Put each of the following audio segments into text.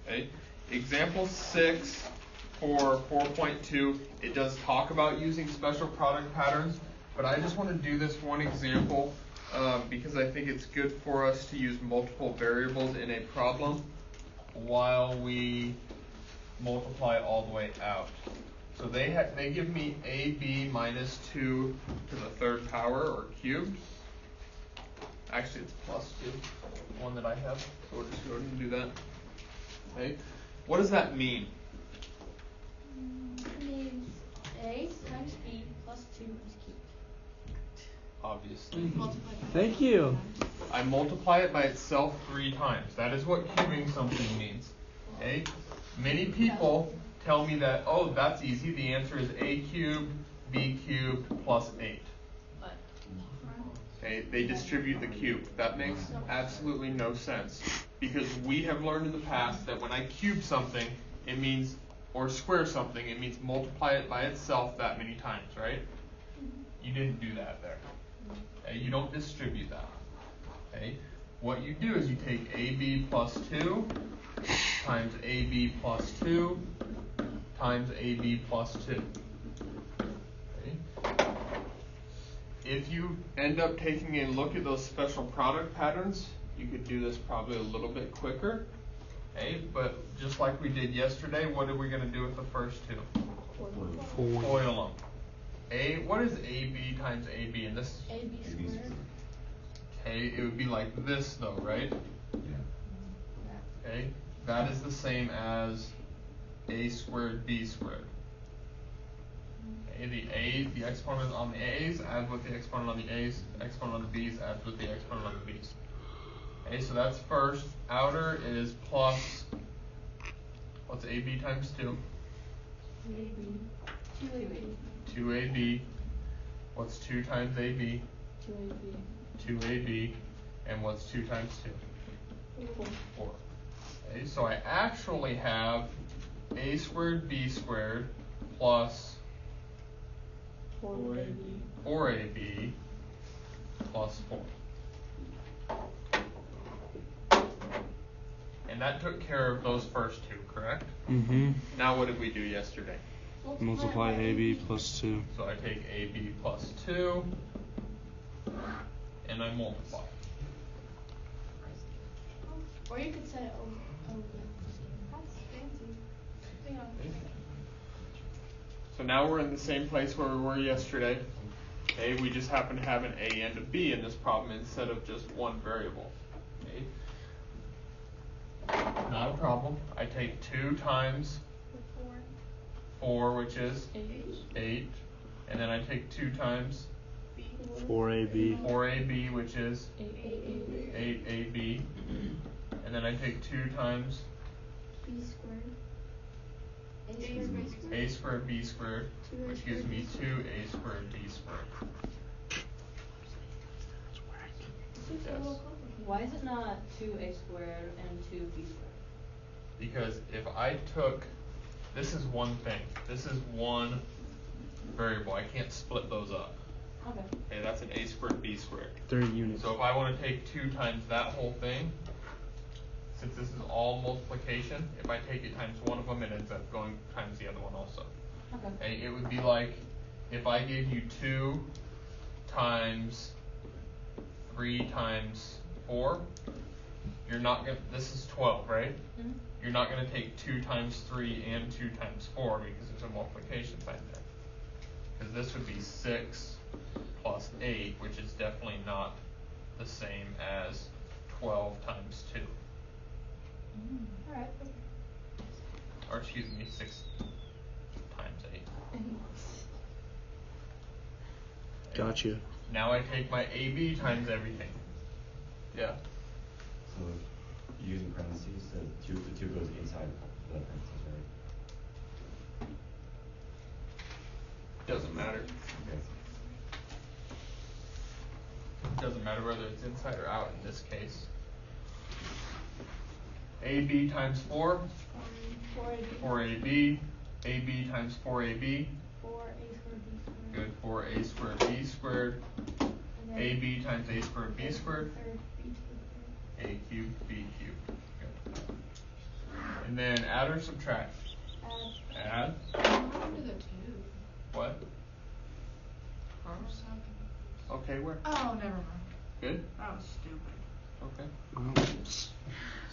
Okay. Example 6 for 4.2, it does talk about using special product patterns, but I just want to do this one example because I think it's good for us to use multiple variables in a problem while we multiply all the way out. So they give me AB minus 2 to the third power, or cubed. Actually, it's plus 2, the one that I have. So we'll just go ahead and do that. Okay. What does that mean? It means A times B plus 2 is cubed. Obviously. Thank you. I multiply it by itself 3 times. That is what cubing something means. Okay? Many people tell me that, oh, that's easy. The answer is A cubed, B cubed plus 8. Okay? They distribute the cube. That makes absolutely no sense. Because we have learned in the past that when I cube something, it means, or square something, it means multiply it by itself that many times, right? You didn't do that there. Okay? You don't distribute that. Okay? What you do is you take AB plus 2 times AB plus 2 times AB plus 2. Okay? If you end up taking a look at those special product patterns, you could do this probably a little bit quicker. Okay? But just like we did yesterday, what are we going to do with the first two? Foil them. What is AB times AB? And this AB squared. Okay, it would be like this though, right? Yeah. Okay, that is the same as A squared B squared. Okay, the exponent on the A's adds with the exponent on the A's, exponent on the B's adds with the exponent on the B's. Okay, so that's first. Outer is plus, what's AB times 2? 2AB. 2AB. What's 2 times AB? 2AB. 2AB. And what's 2 times 2? 4. Okay, so I actually have A squared B squared plus 4AB plus 4. And that took care of those first two, correct? Mm-hmm. Now what did we do yesterday? Multiply AB plus 2. So I take AB plus 2 and I multiply. Or you could set it over. That's fancy. Hang on. So now we're in the same place where we were yesterday. Okay, we just happen to have an A and a B in this problem instead of just one variable. Okay. Not a problem. I take 2 times 4, which is 8. And then I take 2 times 4AB. 4AB, which is 8AB. And then I take 2 times B squared. A squared B squared, which gives me 2A squared B squared. Yes. Why is it not 2A squared and 2B squared? Because if I took, this is one thing. This is one variable. I can't split those up. Okay. Okay, that's an A squared B squared. 30 units. So if I want to take 2 times that whole thing, since this is all multiplication, if I take it times one of them, it ends up going times the other one also. Okay. It would be like if I gave you 2 times 3 times 4, you're not going to, this is 12, right? Mm-hmm. You're not going to take 2 times 3 and 2 times 4 because there's a multiplication sign there. Because this would be 6 plus 8, which is definitely not the same as 12 times 2. All right. Or excuse me, 6 times 8. Got you. Now I take my AB times everything. Yeah. So using parentheses, the 2 goes inside the parentheses, right? Doesn't matter. Okay. Doesn't matter whether it's inside or out in this case. AB times 4. 4AB. AB times 4AB. 4A squared B squared. Good. 4A squared B squared. AB times A squared B squared. B squared. A cubed B cubed. Good. And And then add or subtract? Add. What? Okay, where? Oh, never mind. Good? That was stupid. Okay.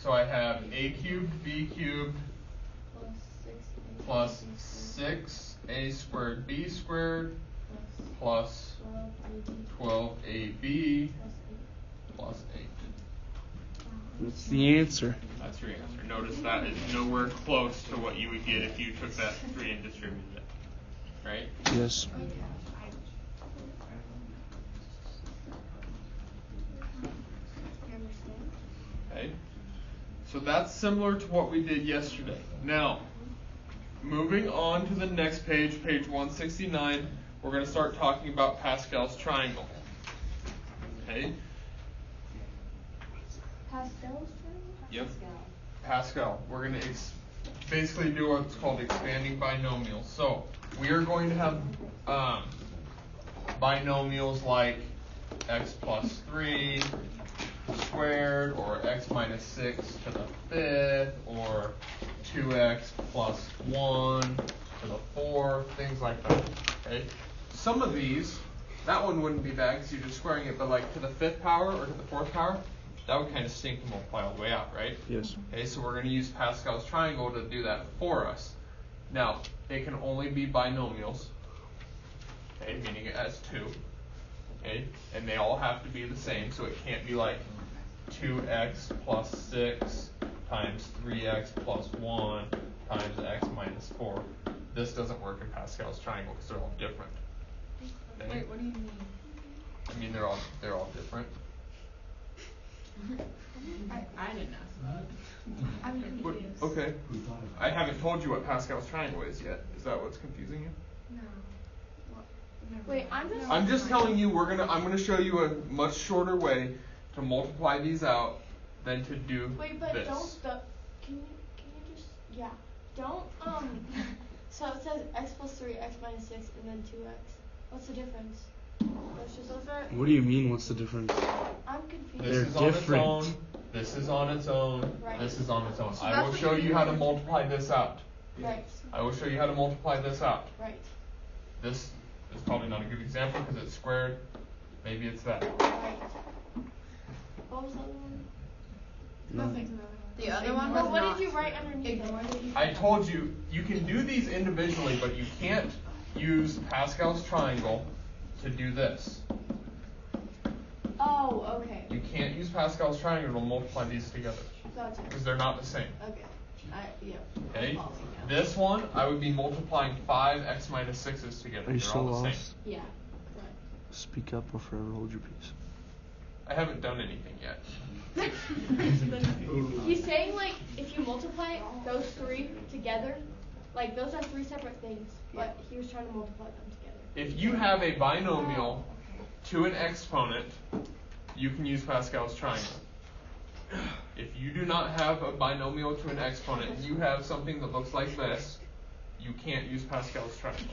So I have a cubed b cubed plus 6a squared b squared plus 12ab plus 8. That's the answer. That's your answer. Notice that is nowhere close to what you would get if you took that 3 and distributed it. Right? Yes. Okay. So that's similar to what we did yesterday. Now, moving on to the next page, page 169, we're going to start talking about Pascal's triangle. Okay? Pascal's triangle? Yep. Pascal. We're going to basically do what's called expanding binomials. So, we are going to have binomials like x plus 3 squared, or x minus 6 to the 5th, or 2x plus 1 to the 4th, things like that. Okay? Some of these, that one wouldn't be bad because you're just squaring it, but like to the 5th power or to the 4th power, that would kind of stink to multiply all the way out, right? Yes. Okay, so we're going to use Pascal's triangle to do that for us. Now, they can only be binomials, okay, meaning it has 2. Okay, and they all have to be the same, so it can't be like 2x plus 6 times 3x plus 1 times x minus 4. This doesn't work in Pascal's triangle because they're all different. Okay? Wait, what do you mean? I mean they're all different. I didn't ask that. I'm But, confused. okay. I haven't told you what Pascal's triangle is yet. Is that what's confusing you? No. Well, never Wait, mind. I'm just telling you I'm gonna show you a much shorter way to multiply these out than to do Wait, but this. can you just, don't, so it says x plus 3, x minus 6, and then 2x. What's the difference? That's just, What do you mean? What's the difference? I'm confused. This They're is on different. its own. This is on its own. Right. This is on its own. So I that's will what show you you mean how to by- multiply this out. Right, I will show you how to multiply this out. right, This is probably not a good example because it's squared. Maybe it's that. right. What was the other one? Nothing. The other one Well, was what not. did you write underneath Ignore it? the I told you you can do these individually, but you can't use Pascal's triangle to do this. Oh, okay. You can't use Pascal's triangle to multiply these together Gotcha. because they're not the same. Okay. Yeah. Okay? I'm following now. This one, I would be multiplying 5 x minus 6's together. Are you They're so all the lost? same. Yeah. Speak up or forever hold your peace. I haven't done anything yet. He's saying like if you multiply those 3 together, like those are 3 separate things, but he was trying to multiply them together. If you have a binomial to an exponent, you can use Pascal's triangle. If you do not have a binomial to an exponent, and you have something that looks like this, you can't use Pascal's triangle.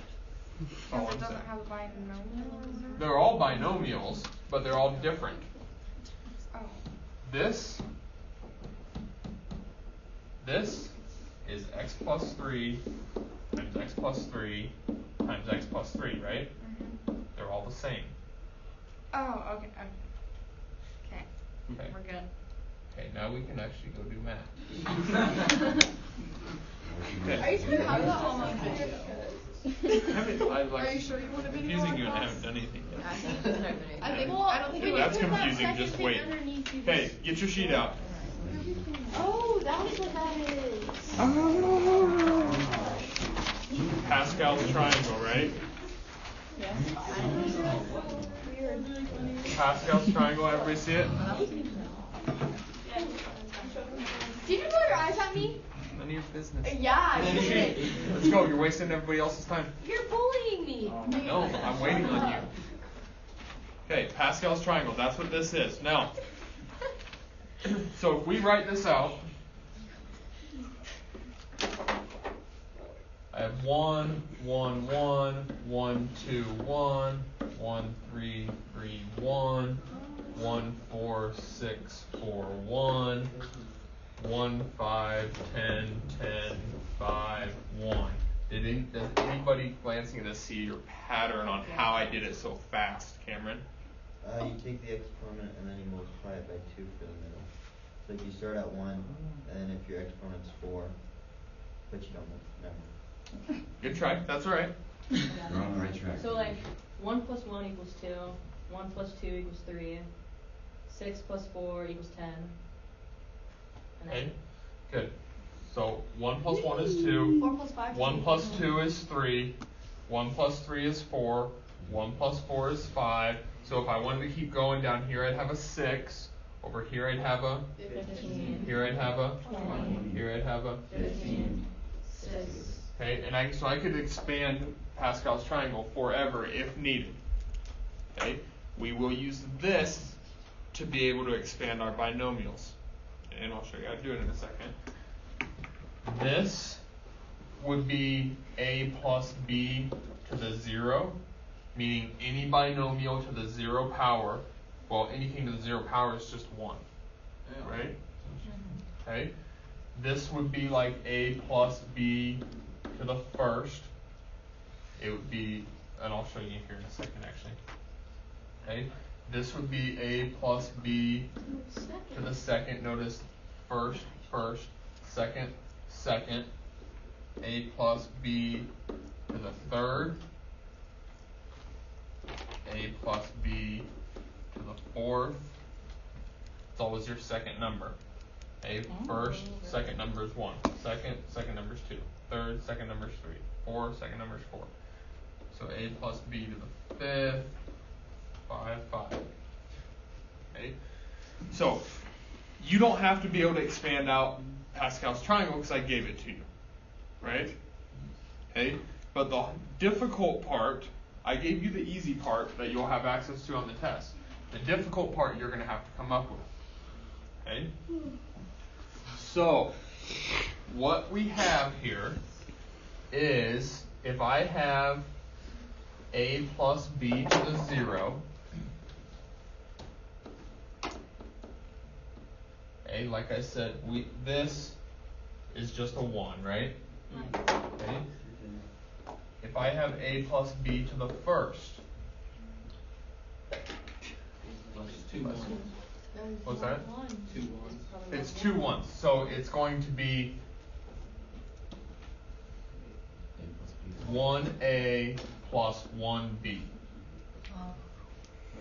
That's all Because I'm it doesn't saying. have a binomial. They're all binomials, but they're all different. Oh. This is x plus 3 times x plus 3 times x plus 3, right? They're all the same. Oh, okay. Okay. Okay. We're good. Okay, now we can actually go do math. Okay. Are you trying to have that on my Are you sure you want a video confusing on you and I class? haven't done anything yet. I think it's not gonna I think Well, I don't think when it you That's put that confusing, second just thing wait. underneath, you Okay, just- get your sheet out. Oh, that's what that is. Pascal's triangle, right? Weird. Pascal's triangle, everybody see it? Did you roll your eyes at me? None of your business. Yeah, I Get your did. sheet. Let's go, you're wasting everybody else's time. You're bullying me. No, I'm waiting on you. Okay, Pascal's triangle, that's what this is. Now, so if we write this out, I have 1, 1, 1, 1, 2, 1, 1, 3, 3, 1, 1, 4, 6, 4, 1, 1, 5, 10, 10, 5, 1. Does anybody glancing at this see your pattern on how I did it so fast, Cameron? You take the exponent and then you multiply it by 2 for the middle. So if you start at 1, and then if your exponent's 4, but you don't never. Good try. That's all right. Yeah. You're on the right track. So like 1 plus 1 equals 2, 1 plus 2 equals 3, 6 plus 4 equals 10. And Okay. then Good. So 1 plus 1 is 2. 4 plus 5. 1 plus 2 is 3. 1 plus 3 is 4. 1 plus 4 is 5. So if I wanted to keep going down here, I'd have a 6. Over here, I'd have a. 15. Here, I'd have a. 20. Here, I'd have a. 15. 6. Okay, and I could expand Pascal's triangle forever if needed. Okay, we will use this to be able to expand our binomials, and I'll show you how to do it in a second. This would be a plus b to the 0, meaning any binomial to the 0 power. Well, anything to the 0 power is just 1, right? Okay, this would be like a plus b to the first. It would be, and I'll show you here in a second actually. Okay, this would be a plus b to the second. Notice first, second, a plus b to the third, a plus b to the fourth. It's always your second number. Okay, first, second number is 1. Second number is 2. Third, second number is 3. 4, second number is 4. So a plus b to the fifth, 5, 5. Okay, so you don't have to be able to expand out Pascal's triangle because I gave it to you, right? Okay, but the difficult part, I gave you the easy part that you'll have access to on the test. The difficult part you're going to have to come up with. Okay? So, what we have here is if I have a plus b to the 0, okay, like I said, this is just a 1, right? Okay. If I have a plus b to the first, what's that? 2 1. It's 2 1s, so it's going to be 1a plus 1b.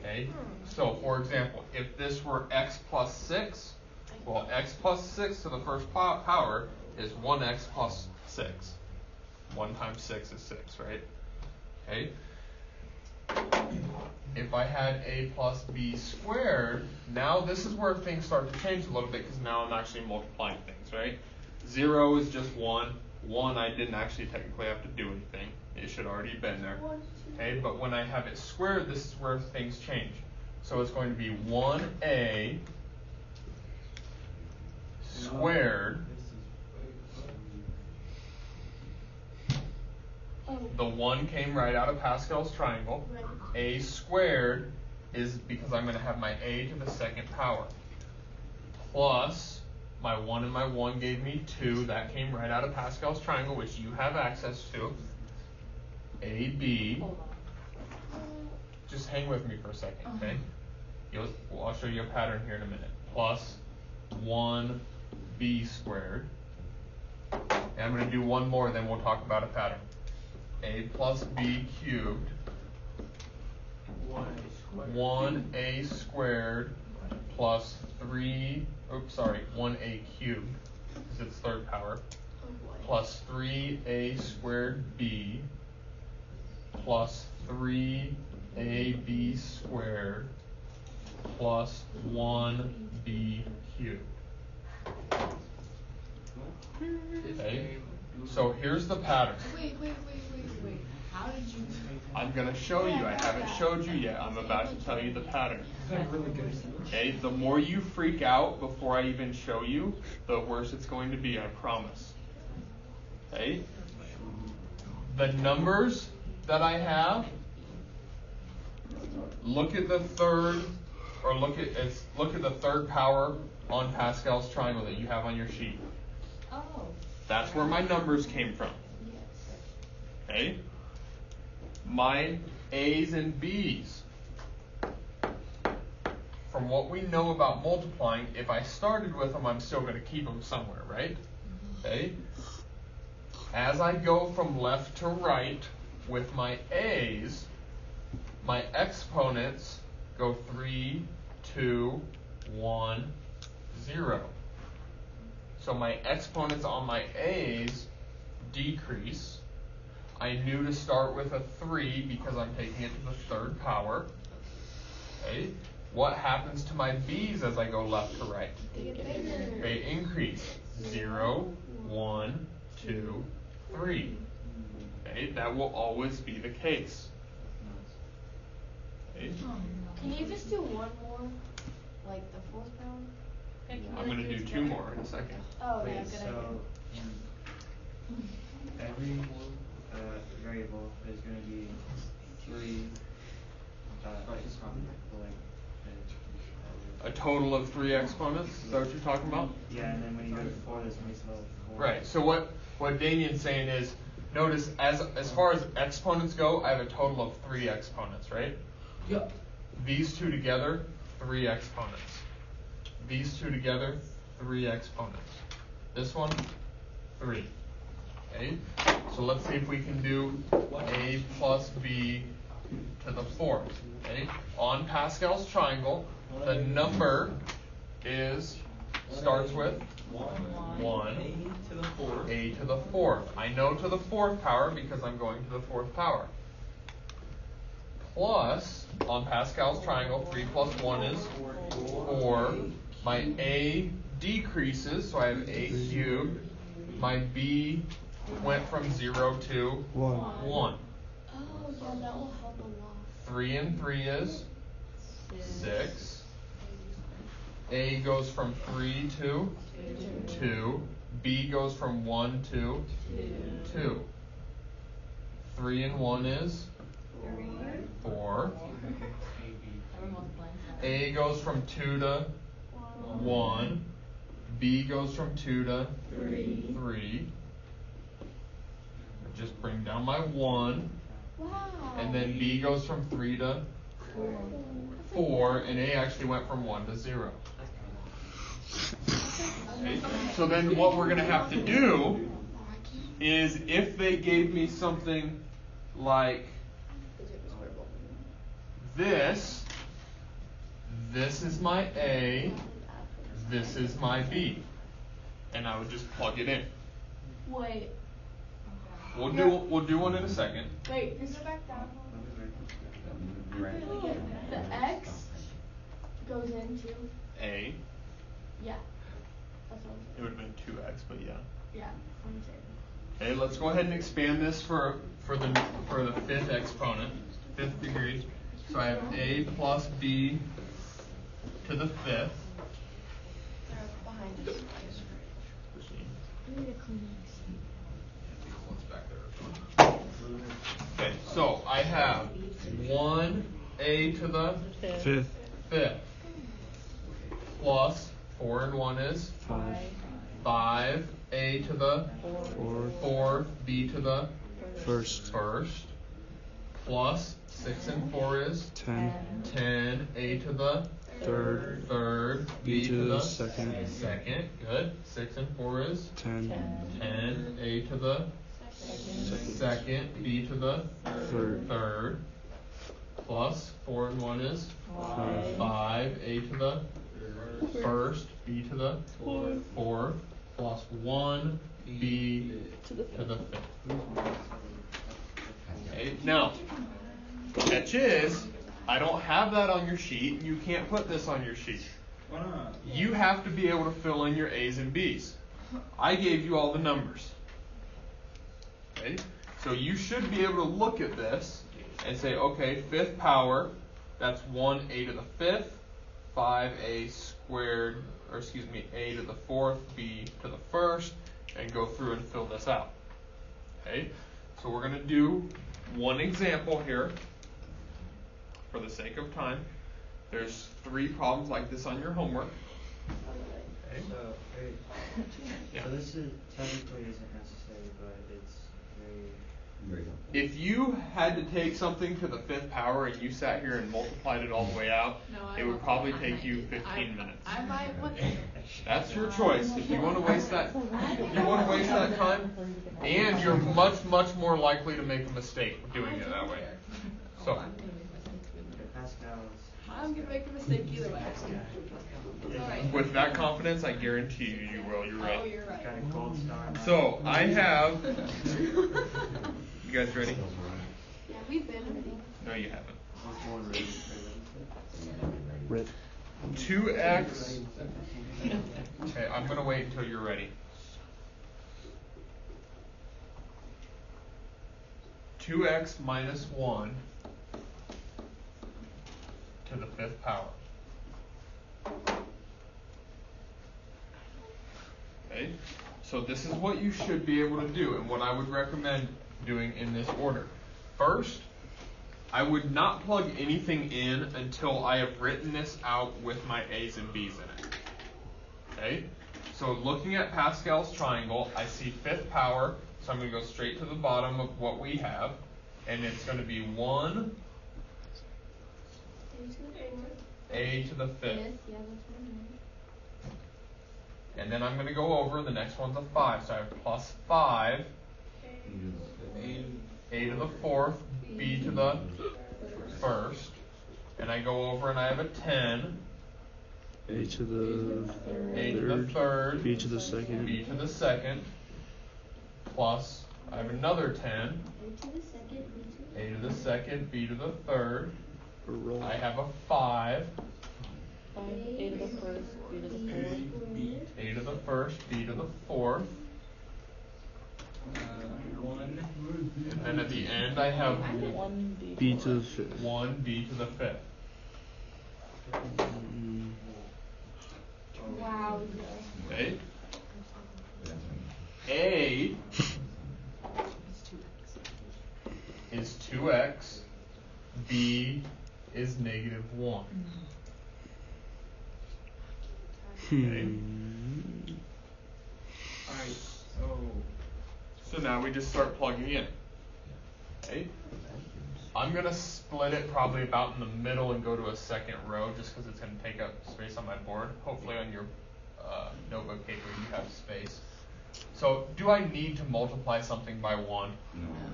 Okay, so for example, if this were x plus 6, well, x plus 6 to the first power is 1x plus 6. 1 times 6 is 6, right? Okay. If I had a plus b squared, now this is where things start to change a little bit because now I'm actually multiplying things, right? 0 is just 1. 1, I didn't actually technically have to do anything. It should already have been there. Okay, but when I have it squared, this is where things change. So it's going to be 1a squared. The 1 came right out of Pascal's triangle. Right. A squared is because I'm going to have my a to the second power. Plus, my 1 and my 1 gave me 2. That came right out of Pascal's triangle, which you have access to. AB. Just hang with me for a second, okay? I'll show you a pattern here in a minute. Plus 1b squared. And I'm going to do one more, then we'll talk about a pattern. A plus b cubed. 1a squared plus 1a cubed, because it's third power, plus 3a squared b plus 3ab squared plus 1b cubed. Okay, so here's the pattern. Wait. How did you? I'm going to show you. I haven't showed you yet. I'm about to tell you the pattern. Okay, the more you freak out before I even show you, the worse it's going to be, I promise. Okay? The numbers that I have, look at the third, or look at the third power on Pascal's triangle that you have on your sheet. Oh. That's where my numbers came from. Yes. Okay? My A's and B's. From what we know about multiplying, if I started with them, I'm still going to keep them somewhere, right? Okay? As I go from left to right with my A's, my exponents go 3, 2, 1, 0. So my exponents on my A's decrease. I knew to start with a 3 because I'm taking it to the third power. Okay? What happens to my B's as I go left to right? They get bigger. They increase. 0, 1, 2, 3. Okay? That will always be the case. Okay? Can you just do one more? Like the fourth power? I'm going to do 2 more in a second. Oh, yeah, Wait, good so every variable is going to be 3. A total of 3 exponents? Is that what you're talking about? Yeah, and then when you go to 4, there's going to be 4. Right. So what Damien's saying is, notice as far as exponents go, I have a total of 3 exponents, right? Yep. These two together, 3 exponents. These two together, 3 exponents. This one, 3. Okay? So let's see if we can do A plus B to the 4th. Okay? On Pascal's triangle, the number starts with 1. A to the 4th. I know to the 4th power because I'm going to the 4th power. Plus, on Pascal's triangle, 3 plus 1 is 4. My A decreases, so I have A cubed. My B went from 0 to 1. Oh, yeah, that will help a lot. 3 and 3 is 6. A goes from 3 to 2. B goes from 1 to 2. 3 and 1 is 4. A goes from 2 to 1. B goes from 2 to 3. Just bring down my 1. Wow. And then B goes from 3 to 4. And A actually went from 1 to 0. Okay. So then what we're going to have to do is if they gave me something like this is my A, this is my B, and I would just plug it in. Wait. We'll do one in a second. Wait, just go back down. The X goes into A. yeah. That's what I'm It saying. would have been 2x, but yeah. Yeah, I'm saying. Okay, let's go ahead and expand this for the 5th exponent, 5th degree. So I have A plus B to the 5th. They're behind us. We need to clean What's back there? Okay, so I have 1A to the 5th plus 4 and 1 is 5. A to the 4th, B to the First. plus 6 and 4 is 10. 10. A to the third, B to the second. Good. 6 and 4 is 10. 10. A to the second, B to the third, plus 4 and 1 is 5. A to the first, B to the fourth, plus 1, B to the 5th. Okay, now, catch is, I don't have that on your sheet, and you can't put this on your sheet. Why not? You have to be able to fill in your A's and B's. I gave you all the numbers. Okay, so you should be able to look at this and say, okay, 5th power, that's 1A to the 5th, 5A squared, or excuse me, A to the 4th, B to the 1st, and go through and fill this out. Okay, so we're going to do one example here for the sake of time. There's 3 problems like this on your homework. Okay. So, wait. Yeah. So this is technically isn't necessary, but it's very. Very helpful. If you had to take something to the 5th power and you sat here and multiplied it all the way out, it would probably take you 15 minutes. I might put That's your choice. If you want to waste that, time, and you're much more likely to make a mistake doing it that way. So, Pascal's. I'm gonna make a mistake either way. Alright. with that confidence, I guarantee you will. You're Oh, right. you're right. Got a gold star. So I have. You guys ready? Yeah, we've been ready. No, you haven't. Was born ready. Red. 2x. Okay, I'm gonna wait until you're ready. 2x minus 1 to the 5th power. Okay, so this is what you should be able to do, and what I would recommend doing in this order. First, I would not plug anything in until I have written this out with my a's and b's in it. Okay, so looking at Pascal's triangle, I see 5th power, so I'm going to go straight to the bottom of what we have, and it's going to be 1 a to the 5th. Yeah, that's what I meant. And then I'm going to go over, the next one's a 5, so I have plus 5, a to the 4th, b to the 1st, and I go over and I have a 10, A to the a to the 3rd, B to the second. b to the 2nd, plus I have another 10, A to the second, B to a to the 2nd, b to the 3rd, A roll. I have a 5, 5, A to the first, B to the fourth. a to the 1st, b to the 4th, 1. and then at the end I have 1, B. B to the fifth. 1 b to the 5th. Mm, Wow. Okay? A is 2x, b is negative 1. Hmm. Alright, So now we just start plugging in. Okay? I'm going to split it probably about in the middle and go to a second row just because it's going to take up space on my board. Hopefully on your notebook paper you have space. So do I need to multiply something by 1?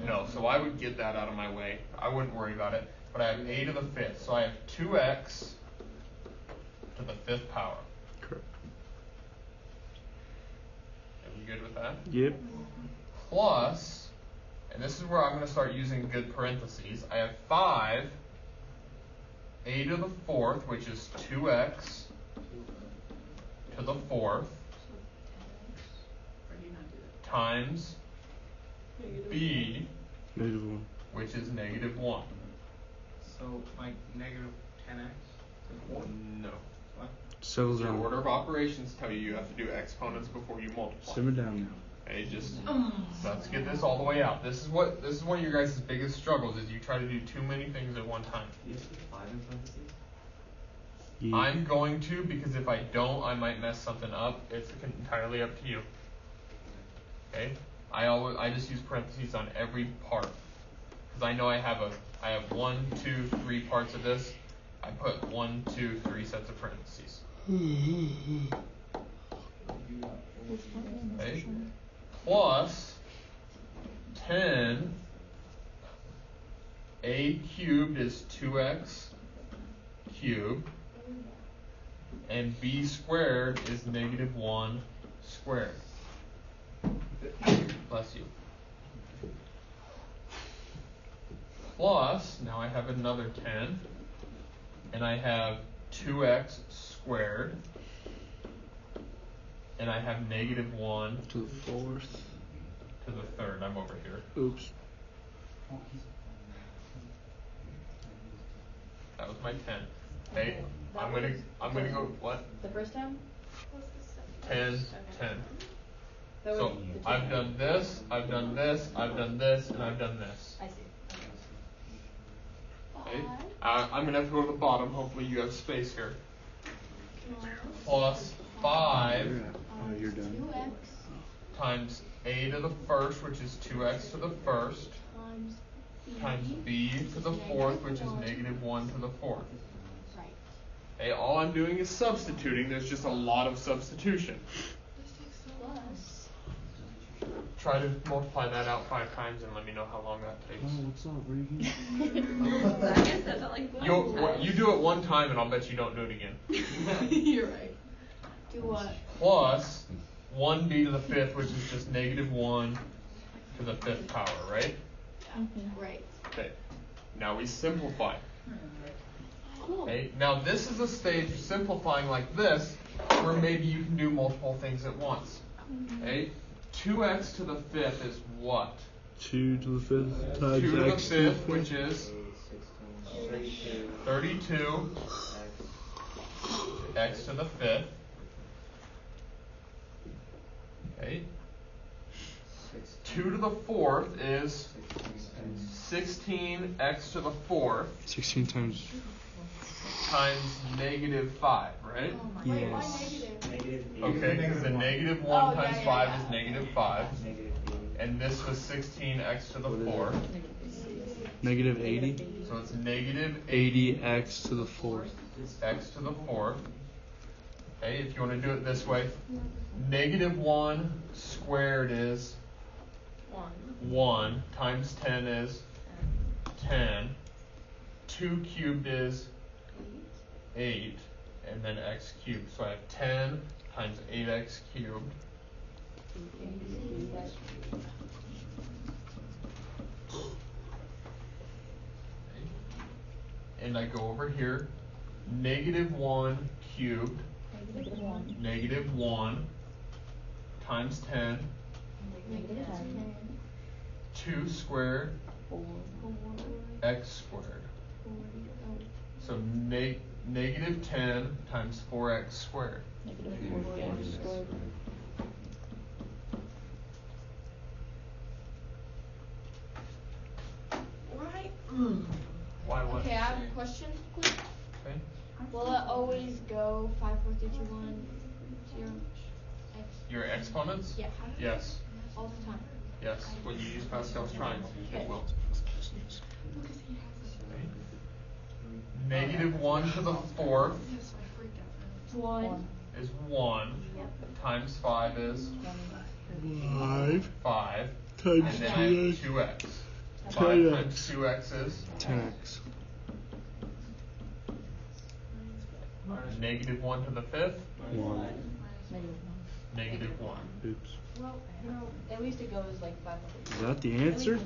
No, so I would get that out of my way. I wouldn't worry about it. But I have a to the 5th, so I have 2x to the 5th power. Correct. Are we good with that? Yep. Plus, and this is where I'm going to start using good parentheses, I have 5 a to the 4th, which is 2x to the 4th, times b, Negative 1. which is negative 1. so like negative 10x to 4? No. What? Settle The down. order of operations tell you have to do exponents before you multiply. Simmer down Okay, just let's get this all the way out. This is one of your guys' biggest struggles is you try to do too many things at one time. You just put 5 in parentheses? now. I'm going to, because if I don't, I might mess something up. It's entirely up to you. Okay? I just use parentheses on every part because I know I have 1, 2, 3 parts of this. I put 1, 2, 3 sets of parentheses. Okay? Plus 10 a cubed is 2x cubed, and b squared is negative 1 squared. Bless you. Plus, now I have another 10, and I have 2x squared, and I have negative 1 To the 4th. to the 3rd. I'm over here. Oops. That was my 10. Okay, I'm gonna go what? The first time? 10, 10. That So was the I've two. done this, I've done this, I've done this, and I've done this. I see. Okay, I'm gonna have to go to the bottom. Hopefully you have space here. Plus 5 Oh, you're done. 2x times a to the first, which is 2x to the first, times times b to the fourth, which is negative 1 to the fourth. Right. Okay, all I'm doing is substituting. There's just a lot of substitution. Plus. Try to multiply that out 5 times and let me know how long that Oh, takes. what's up, Regan? I guess that's not like You do it one time and I'll bet you don't do it again. You're right. Do what? Plus 1b to the fifth, which is just negative 1 to the fifth power, right? Right. Okay. Now we simplify. Cool. Okay. Now this is a stage of simplifying like this, where maybe you can do multiple things at once. Okay. 2x to the fifth is what? 2 to the 5th times 2 to the x to the fifth, which 5th. is 32. 32. X to the fifth. Okay. 2 to the fourth is 16x to the fourth 16 times. times negative 5, right? Wait, why Yes. negative? Negative 8. Okay, because the negative 1 Oh, times yeah, 5 yeah. is negative 5. Negative 8. And this was 16x to the fourth. Negative 80. So it's negative 80x to the 4th. x to the fourth. Okay, if you want to do it this way, negative 1 squared is 1 times 10 is 10. 2 cubed is 8, and then x cubed. So I have 10 times 8x cubed. And I go over here, negative 1 cubed, negative 1 times 10, 2 squared, x squared. So negative 10 times 4x squared. Right. Why what? Okay, I have a question. Quick. Okay. Will it always go 5, 4, 3, 2, 1, 0, x? Your exponents? Yeah. Yes. All the time. Yes. When you use Pascal's triangle, it will. Okay. Negative 1 to the fourth 1. is 1 times 5 is 5 5. times And then I have 2x. 2x. 5 10x. times 2x is 10x. negative 1 to the fifth, 1. negative 1. Oops. Well, no, at least it goes like 500. Is that the answer?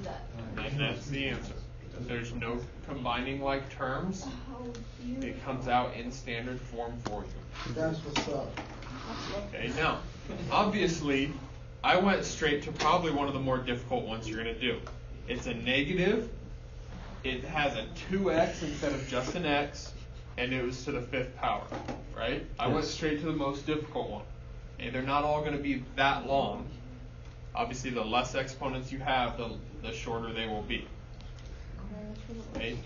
And that's the answer. There's no combining like terms. Oh, It comes out in standard form for you. That's what's up. Okay, now, obviously, I went straight to probably one of the more difficult ones you're going to do. It's a negative, it has a 2x instead of just an x, and it was to the fifth power, right? I went Yes. straight to the most difficult one. And they're not all going to be that long. Obviously, the less exponents you have, the shorter they will be. Okay?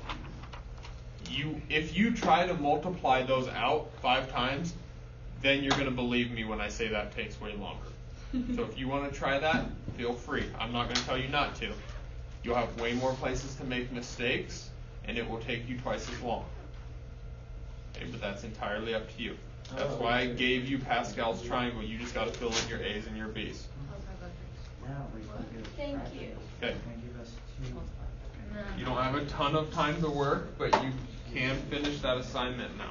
If you try to multiply those out 5 times, then you're going to believe me when I say that takes way longer. So if you want to try that, feel free. I'm not going to tell you not to. You'll have way more places to make mistakes, and it will take you twice as long. Okay, but that's entirely up to you. That's why I gave you Pascal's triangle. You just got to fill in your A's and your B's. Now we can do Thank practice. you. Okay. And give us 2. You don't have a ton of time to work, but you can finish that assignment now.